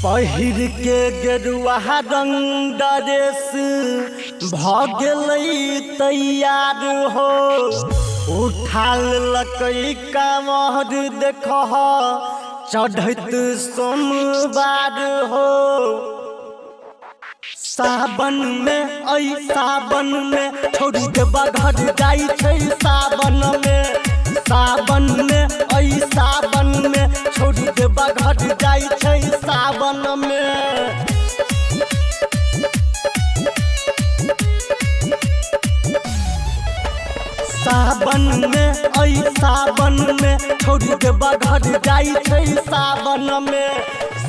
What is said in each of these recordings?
पहिर के गेरुआ रंग ड्रेस भगलई तैयार हो उठा लकई कांवर देख चढ़त सोमवार हो सावन में सावन में छोड़ी देबा घर जाई छै सावन में सावन में सावन में छोड़ी देबा घर जाई छै सावन में सावन में सावन में छोड़ी देबा घर जाई छै सावन में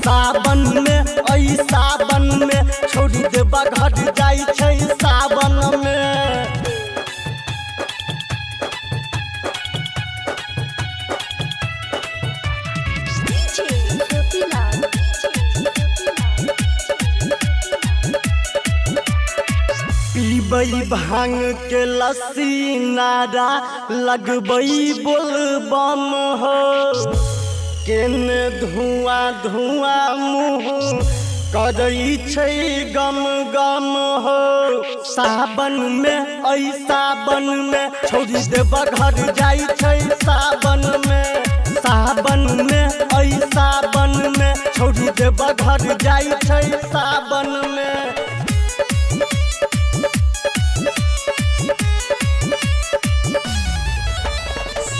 सावन में सावन में छोड़ी देबा घर जाई छै सावन में पीबई भांग के लस्सी नारा लगबई बोलबम हो केने धुआं धुआं मुँह करई छै गम गम हो सावन में सावन में छोड़ी देबा घर जाई छै सावन में सावन में सावन में छोड़ी देबा घर जाई छै सावन में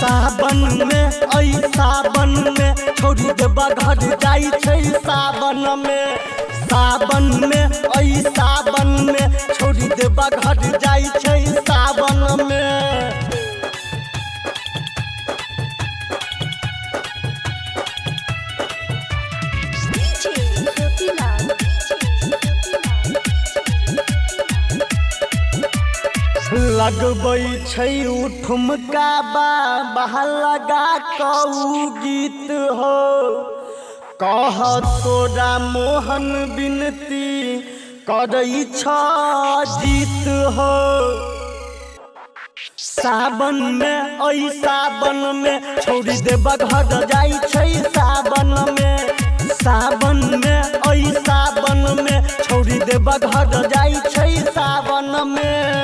सावन में सावन में छोड़ी देबा घर जाई छै सावन में सावन में सावन में छोड़ी देबा घर जाई छै सावन में लगबै छै ठुमका बाबा लगा कऊ गीत हो कह तोरा मोहन बिनती करई छ जीत हो सावन में सावन में छोड़ी देबा घर जाई छै सावन में सावन में सावन में छोड़ी देबा घर जाई छै सावन में